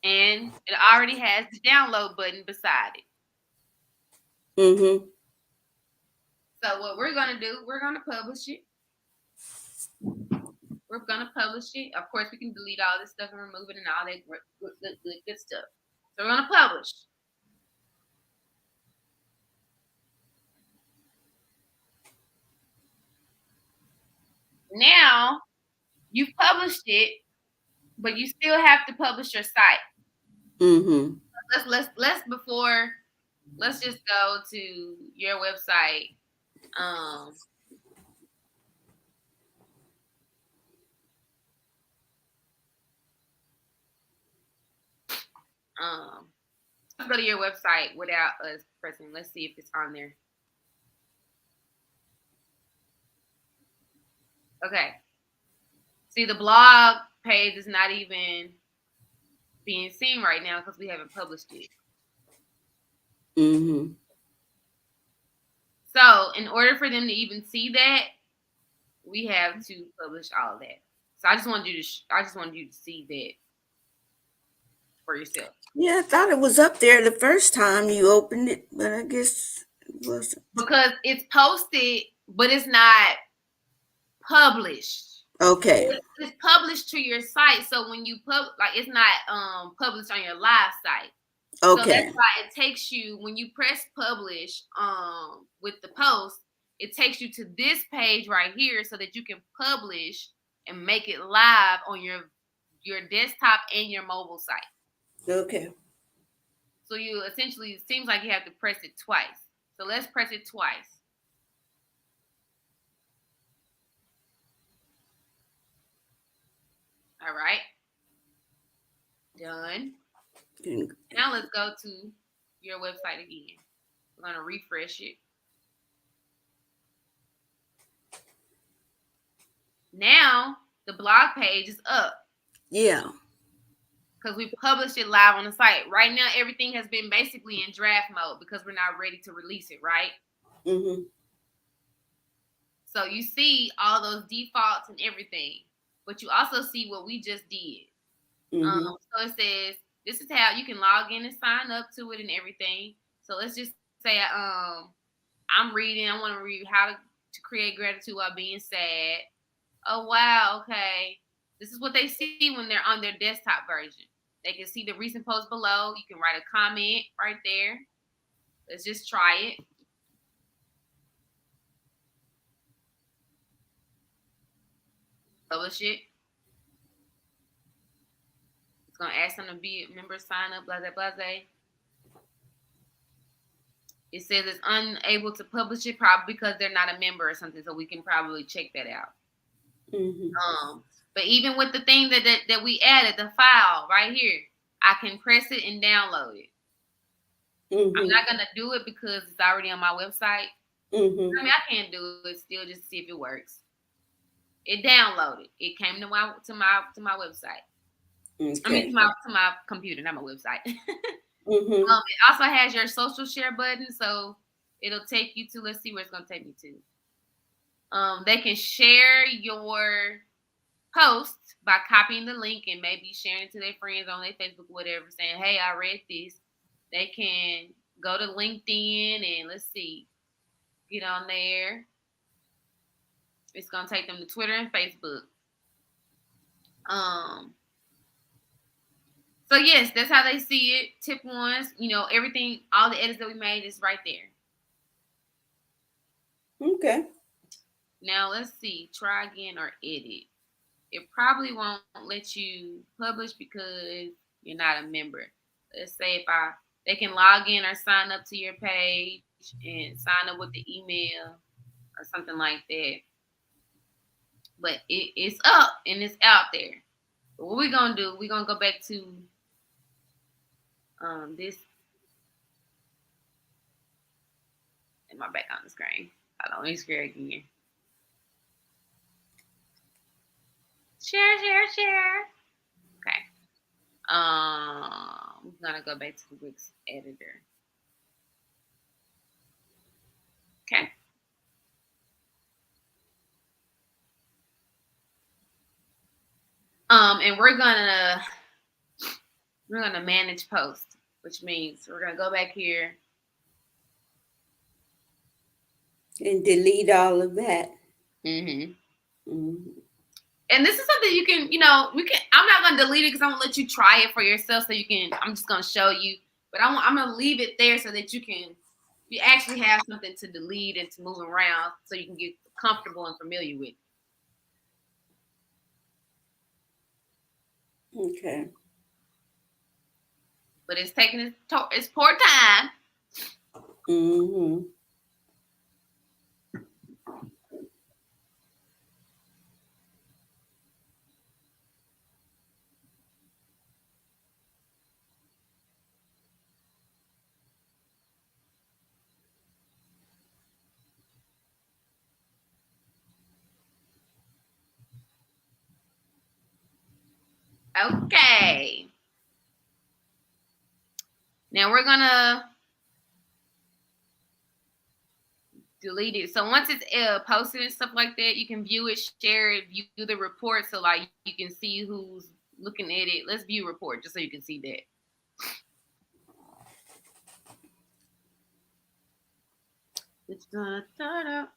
and it already has the download button beside it. Hmm. So what we're gonna do, we're gonna publish it. We're gonna publish it. Of course, we can delete all this stuff and remove it and all that good stuff. So we're gonna publish. Now you've published it, but you still have to publish your site. Hmm. let's before let's just go to your website. Um, um, let's go to your website without us pressing. Let's see if it's on there. Okay. See, the blog page is not even being seen right now because we haven't published it. Mm-hmm. So, in order for them to even see that, we have to publish all of that. So, I just wanted you to I just wanted you to see that for yourself Yeah, I thought it was up there the first time you opened it, but I guess it wasn't. because it's posted, but it's not published. Okay. It's published to your site. So when you like it's not published on your live site. So that's Okay. why it takes you when you press publish with the post, it takes you to this page right here so that you can publish and make it live on your desktop and your mobile site. Okay. So you essentially it seems like you have to press it twice. So let's press it twice. All right. Done. Now let's go to your website again. We're going to refresh it. Now the blog page is up. Yeah. Because we published it live on the site. Right now, everything has been basically in draft mode because we're not ready to release it, right? Mm-hmm. So you see all those defaults and everything, but you also see what we just did. Mm-hmm. So it says this is how you can log in and sign up to it and everything. So let's just say I'm reading. I want to read how to create gratitude while being sad. Oh wow, okay. This is what they see when they're on their desktop version. They can see the recent post below. You can write a comment right there. Let's just try it. Publish it. It's gonna ask them to be a member, sign up, blah blah blah. It says it's unable to publish it, probably because they're not a member or something. So we can probably check that out. Mm-hmm. But even with the thing that we added, the file right here, I can press it and download it. Mm-hmm. I'm not gonna do it because it's already on my website. Mm-hmm. I mean, I can't do it still just to see if it works. It downloaded. It came to my website. Okay. I mean to my computer, not my website. Mm-hmm. It also has your social share button, so it'll take you to. Let's see where it's gonna take me to. They can share your post by copying the link and maybe sharing it to their friends on their Facebook, whatever, saying, "Hey, I read this." They can go to LinkedIn and let's see, get on there. It's gonna take them to Twitter and Facebook. So yes, that's how they see it. Tip ones, everything, all the edits that we made is right there. Okay. Now let's see, try again or edit. It probably won't let you publish because you're not a member. Let's say they can log in or sign up to your page and sign up with the email or something like that. But it's up and it's out there. But what we're gonna do, we're gonna go back to this. Am I back on the screen? Hold on, let me screen again. Share. Okay. We're gonna go back to the Wix editor. Okay. And we're gonna manage post, which means we're gonna go back here And delete all of that. Mm-hmm. Mm-hmm. And this is something you can, we can. I'm not gonna delete it because I'm gonna let you try it for yourself, so you can. I'm just gonna show you, but I'm gonna leave it there so that you actually have something to delete and to move around, so you can get comfortable and familiar with. Okay. but it's taking its poor time. Mm-hmm. Okay. Now we're gonna delete it. So once it's posted and stuff like that, you can view it, share it, view the report, so like you can see who's looking at it. Let's view report just so you can see that. It's gonna start up.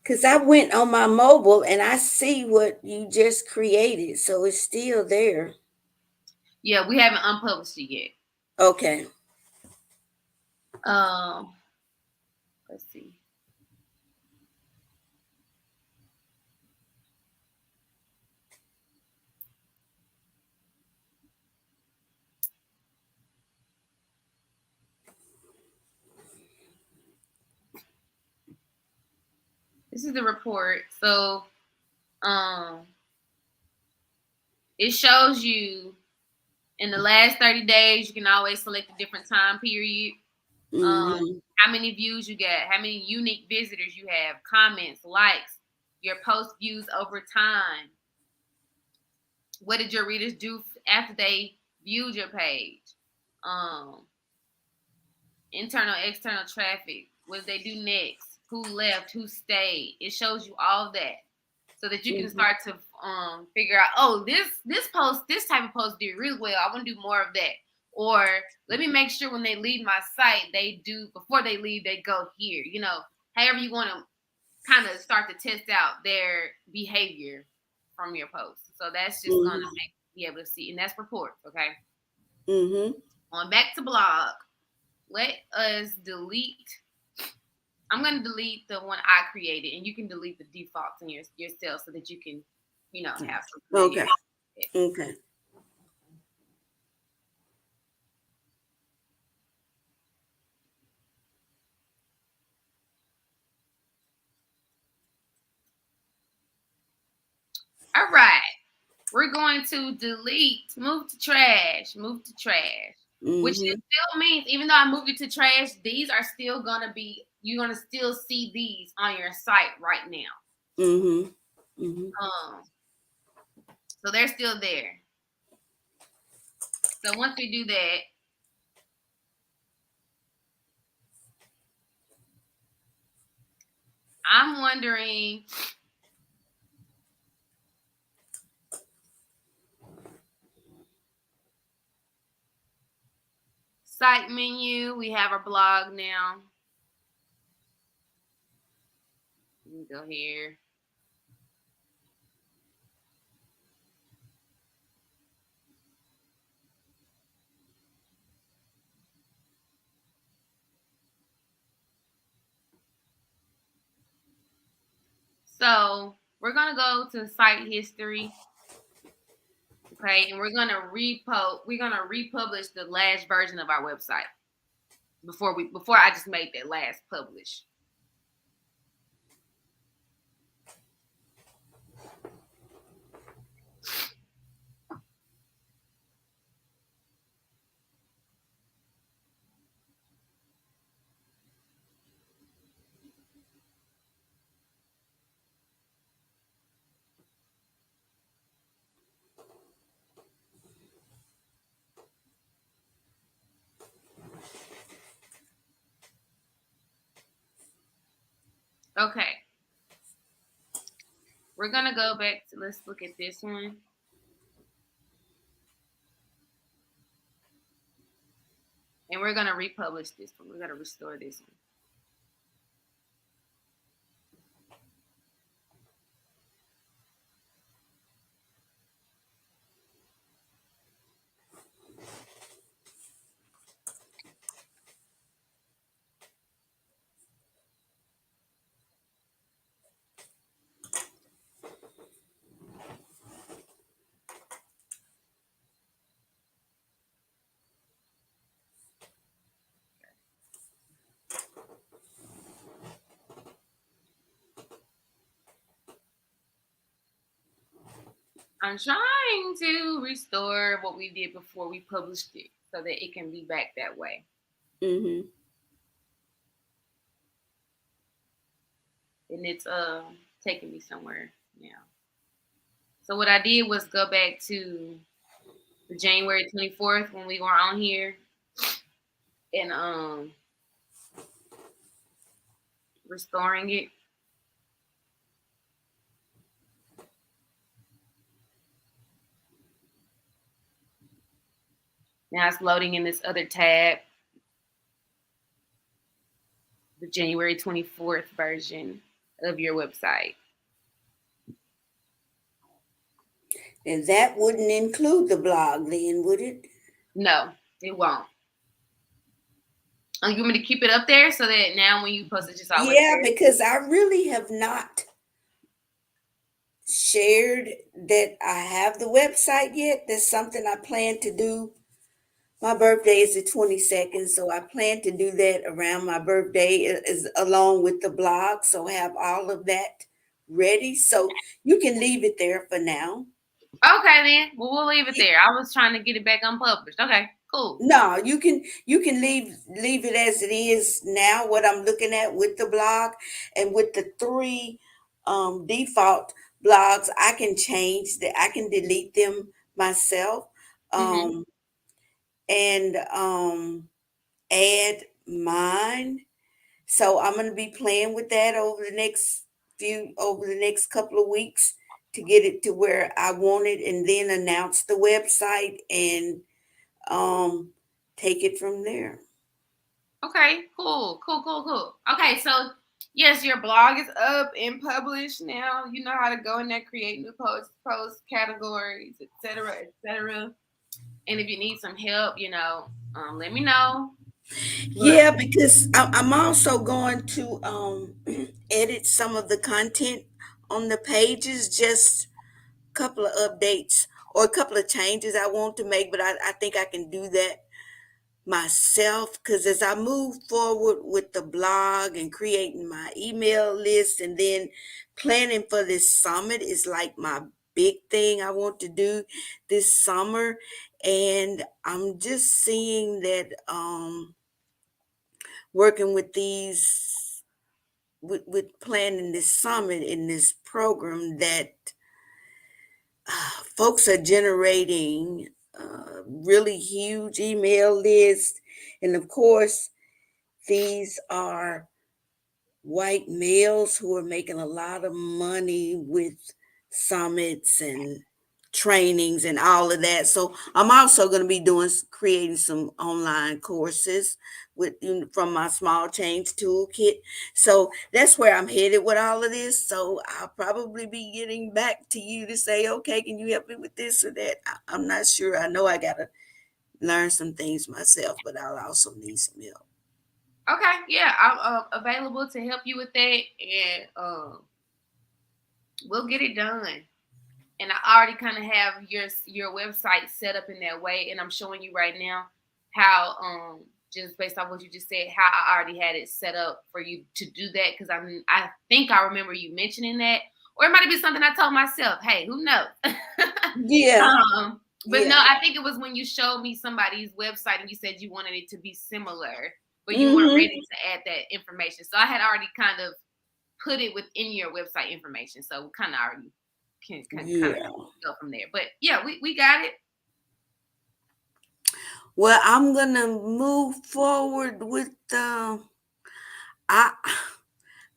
Because I went on my mobile and I see what you just created, so it's still there. Yeah, we haven't unpublished it yet. Okay. Let's see. This is the report. So, it shows you in the last 30 days. You can always select a different time period. Mm-hmm. How many views you get, how many unique visitors you have, comments, likes, your post views over time. What did your readers do after they viewed your page? Internal, external traffic. What did they do next? Who left? Who stayed? It shows you all that, so that you can Mm-hmm. start to figure out. Oh, this post, this type of post did really well. I want to do more of that. Or let me make sure when they leave my site, they do before they leave, they go here. You know, however you want to kind of start to test out their behavior from your post. So that's just gonna Mm-hmm. make you be able to see, and that's reports. Okay. Mm-hmm. On back to blog. Let us delete. I'm gonna delete the one I created, and you can delete the defaults in yourself so that you can, have some Okay. familiarity. Okay. All right. We're going to delete, move to trash, which Mm-hmm. still means even though I moved it to trash, these are still gonna be. You're gonna still see these on your site right now. Mm-hmm. Mm-hmm. So they're still there. So once we do that, I'm wondering. Site menu. We have our blog now. You can go here. So we're gonna go to site history. Okay, and we're gonna republish the last version of our website before I just made that last publish. Okay. We're gonna go back to let's look at this one. And we're gonna republish this one. We're gonna restore this one. I'm trying to restore what we did before we published it so that it can be back that way. Mm-hmm. And it's taking me somewhere now. So what I did was go back to the January 24th when we were on here and restoring it. Now it's loading in this other tab, the January 24th version of your website. And that wouldn't include the blog then, would it? No, it won't. You want me to keep it up there so that now when you post it, it's just always Yeah, there? because I really have not shared that I have the website yet. That's something I plan to do. My birthday is the 22nd, so I plan to do that around my birthday is along with the blog. So have all of that ready. So you can leave it there for now. Okay, then. Well, we'll leave it there. I was trying to get it back unpublished. Okay, cool. No, you can leave it as it is now. What I'm looking at with the blog and with the three default blogs, I can change that. I can delete them myself, Mm-hmm. um, and add mine. So I'm going to be playing with that over the next couple of weeks to get it to where I want it, and then announce the website and um take it from there. Okay, cool, cool, cool, cool. Okay, so yes, your blog is up and published now. You know how to go in there, create new post categories, etc., etc. And if you need some help, let me know. But Yeah, because I'm also going to edit some of the content on the pages, just a couple of updates or a couple of changes I want to make, but I think I can do that myself because as I move forward with the blog and creating my email list and then planning for this summit is like my big thing I want to do this summer. And I'm just seeing that working with with planning this summit in this program that folks are generating really huge email lists. And of course, these are white males who are making a lot of money with summits and trainings and all of that. So I'm also going to be creating some online courses from my small change toolkit. So that's where I'm headed with all of this. So I'll probably be getting back to you to say, okay, can you help me with this or that? I'm not sure. I know I got to learn some things myself, but I'll also need some help. okay, yeah, I'm available to help you with that, and we'll get it done. And I already kind of have your website set up in that way, and I'm showing you right now how just based on what you just said, how I already had it set up for you to do that because I think I remember you mentioning that, or it might have been something I told myself. Hey, who knows? Yeah, But no, yeah. I think it was when you showed me somebody's website and you said you wanted it to be similar, but you weren't Hmm. ready to add that information. So I had already kind of put it within your website information, so we kind of already can kind of Yeah. go from there. But yeah, we got it. Well, I'm gonna move forward with I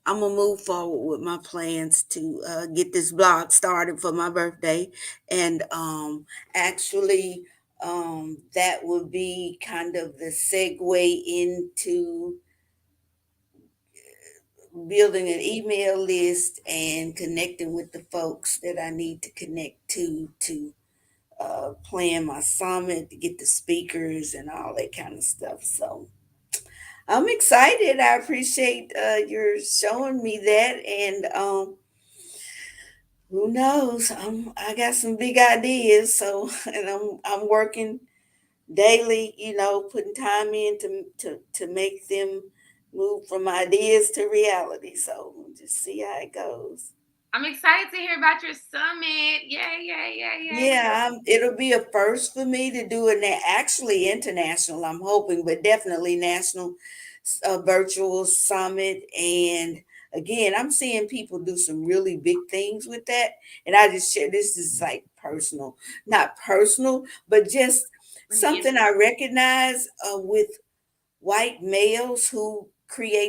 I'm gonna move forward with my plans to get this blog started for my birthday, and actually that would be kind of the segue into building an email list and connecting with the folks that I need to connect to plan my summit, to get the speakers and all that kind of stuff. So I'm excited. I appreciate your showing me that, and who knows? I got some big ideas, so and I'm working daily. Putting time in to make them move from ideas to reality. So we'll just see how it goes. I'm excited to hear about your summit. Yay, yay, yay, yay. Yeah, it'll be a first for me to do it. Actually, international, I'm hoping, but definitely national, virtual summit. And again, I'm seeing people do some really big things with that. And I just share this is like personal, not personal, but just Let me something I recognize with white males who create